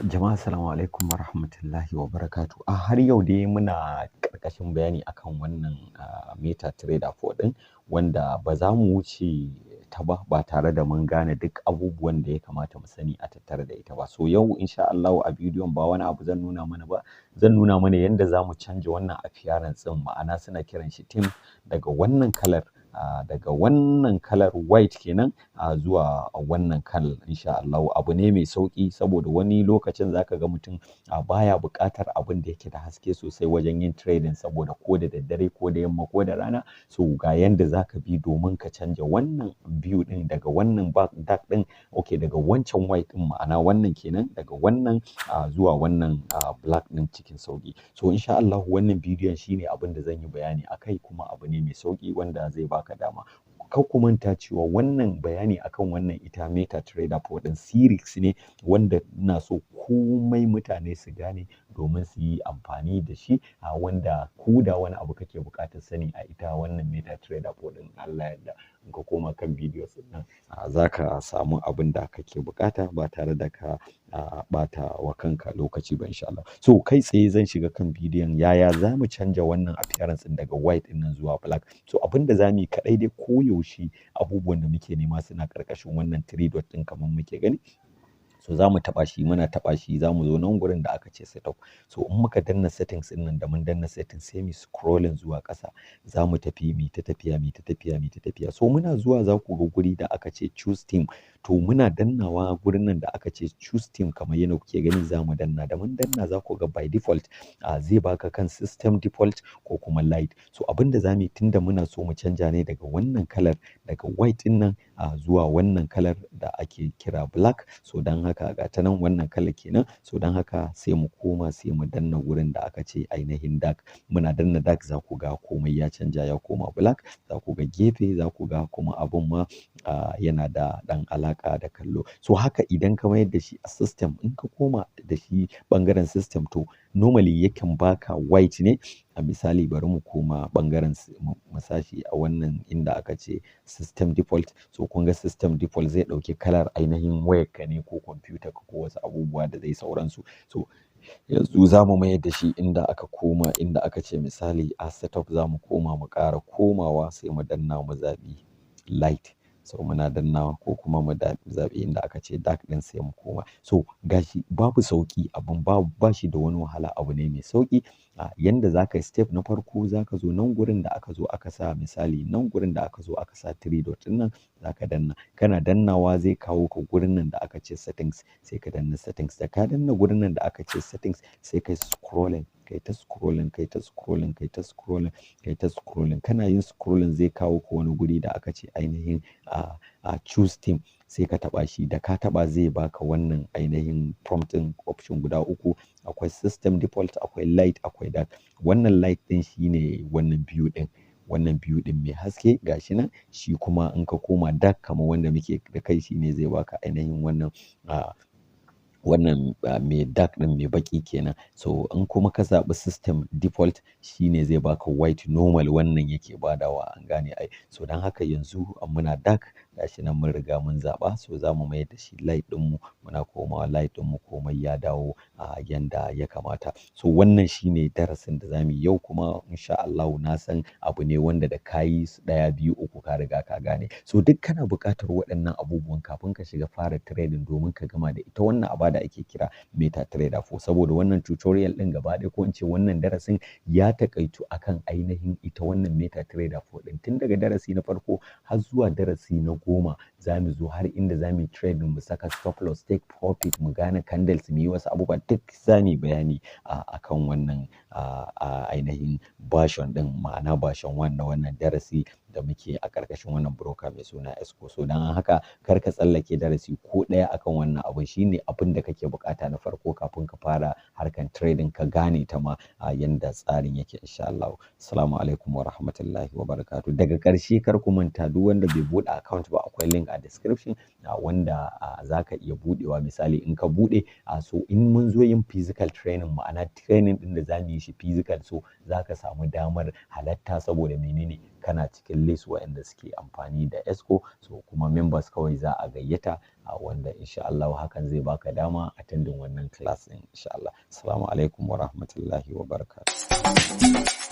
Jama'a assalamu alaikum wa rahmatullahi wa barakatuh. Har yau dai muna ƙarƙashin bayani akan wannan MetaTrader 4 ɗin, wanda ba za mu wuce ta ba tare da mun gane duk abubuwan da ya kamata mu sani a tattare da ita ba. So yau insha Allahu a bidiyon ba wani abu zan nuna mana ba, zan nuna mana yanda za mu canja wannan appearance ɗin, ma'ana suna kiran shi theme daga wannan kalar white kenan zuwa wannan kalar insha Allahu. Abu ne mai sauƙi saboda wani lokacin zaka ga mutum baya buƙatar abin da yake da haske sosai wajen yin trading, saboda ko da daddare ko da yamma ko da rana. So ga yanda zaka bi domin ka canja wannan view ɗin daga wannan dark ɗin, daga wancan white ɗin, ma'ana wannan kenan, daga wannan zuwa wannan black ɗin cikin sauƙi. So insha Allahu wannan bidiyon shine abin da zan yi bayani akai, kuma abu ne mai sauƙi wanda zai baka dama. Kar ku manta cewa wannan bayani akan wannan ita MetaTrader 4 ɗin series ne wanda ina so komai mutane su gane domin su yi amfani da shi, wanda ko da wani abu kake buƙatar sani a ita wannan MetaTrader 4 ɗin, Allah yadda in ka koma kan bidiyo nan za ka samu abin da kake buƙata ba tare da ka ɓata wa kanka lokaci ba insha Allah. So kai tsaye zan shiga kan bidiyon yaya za mu canja wannan appearance ɗin daga white ɗin nan zuwa black. So abin da za mu yi kaɗai dai koyaushe abubuwan da muke nema suna ƙarƙashin wannan 3 dot ɗin kamar muke gani. So za mu taɓa shi, muna taɓa shi za mu zo nan gurin da aka ce setup. So in muka danna settings ɗin nan, da mun danna settings sai mu scrolling zuwa ƙasa, za mu tafi mi ta tafiya. So muna zuwa za ku ga guri da aka ce choose theme. To muna dannawa gurin nan da aka ce choose theme kamar yadda kuke gani, za mu danna. Da mun danna za ku ga by default zai baka kan system default ko kuma light. So abin da za mu yi, tunda muna so mu canja ne daga wannan kalar, daga white ɗin nan zuwa wannan kalar da ake kira black. So don haka ga ta nan wannan kalar kenan. So don haka sai mu koma sai mu danna wurin da aka ce ainihin dark. Muna danna dark za ku ga komai ya canja ya koma black. Za ku ga gefe, za ku ga kuma abun ma yana da ɗan alaƙa da kallo. So haka idan ka mayar da shi a system, in ka koma da shi ɓangaren system, to normally yakan baka white ne. A misali bari mu koma ɓangaren mu sashi a wannan inda aka ce system default. So kun ga system default zai ɗauki kalar ainihin wayarka ne ko computer ka ko wasu abubuwa da dai sauransu. So yanzu za mu mayar da shi inda aka koma, inda aka ce misali a setup, za mu koma mu ƙara komawa sai mu danna mu zaɓi light. So muna dannawa ko kuma mu zaɓi inda aka ce dark ɗin sai mu koma. So gashi babu sauƙi, abun ba shi da wani wahala, abu ne mai sauƙi. Yanda za ka yi step na farko, za ka zo nan gurin da aka zo aka sa misali nan gurin da aka zo aka sa 3 dot ɗin nan, za ka danna. Kana dannawa zai kawo ka gurin nan da aka ce settings, sai ka danna settings. Da ka danna gurin nan da aka ce settings sai kai scrolling, kai ta scrolling. Kana yin scrolling zai kawo ka wani guri da aka ce ainihin choose theme. Sai ka taɓa shi, da ka taɓa zai baka wannan ainihin prompt ɗin option guda uku. Akwai system default, akwai light, akwai dark. Wannan light ɗin shine wannan view ɗin, wannan view ɗin mai haske gashi nan. Shi kuma in ka koma dark kamar wanda muke da kai, shine zai baka ainihin wannan mai dark ɗin mai baƙi kenan. So in kuma ka zaɓi system default, shine zai baka white normal, wannan yake badawa, an gane ai. So don haka yanzu muna dark gashi nan mun riga mun zaɓa. So za mu mayar da shi light ɗinmu, muna komawa light ɗinmu, komai ya dawo yanda ya kamata. So wannan shine darasin da za mu yi yau, kuma insha Allahu na san abu ne wanda da ka yi 1, 2, 3 ka riga ka gane. So duk kana buƙatar waɗannan abubuwan kafin ka shiga fara trading domin ka gama da ita wannan aba da ake kira MetaTrader 4. Saboda wannan tutorial ɗin gaba ɗaya, ko in ce wannan darasin ya taƙaitu akan ainihin ita wannan MetaTrader 4 ɗin, tun daga darasi na farko har zuwa darasi na 10. Za mu zo har inda za mu yi trading, mu saka stop loss, take profit, mu gane candles, mu yi wasu abubuwa, duk za mu yi bayani akan wannan ainihin version ɗin, ma'ana version 1 na wannan darasi da muke a ƙarƙashin wannan broker mai suna Exco. So don haka kar ka tsallake darasi ko ɗaya akan wannan abu. Shine abin da kake buƙata na farko kafin ka fara harkan trading, ka gane ta ma yanda tsarin yake insha Allah. Assalamu alaikum wa rahmatullahi wa barakatuh. Daga ƙarshe kar ku manta, duk wanda bai buɗe account ba, akwai link a description wanda za ka iya buɗewa. Misali in ka buɗe, so in mun zo yin physical training, ma'ana training ɗin da za mu yi shi physical, so za ka samu damar halatta, saboda menene, kana cikin list waɗanda suke amfani da Exco. So kuma members kawai za a gayyata wanda insha Allah hakan zai baka dama attending wannan class din insha Allah. Assalamu alaikum wa rahmatullahi wa barakatuh.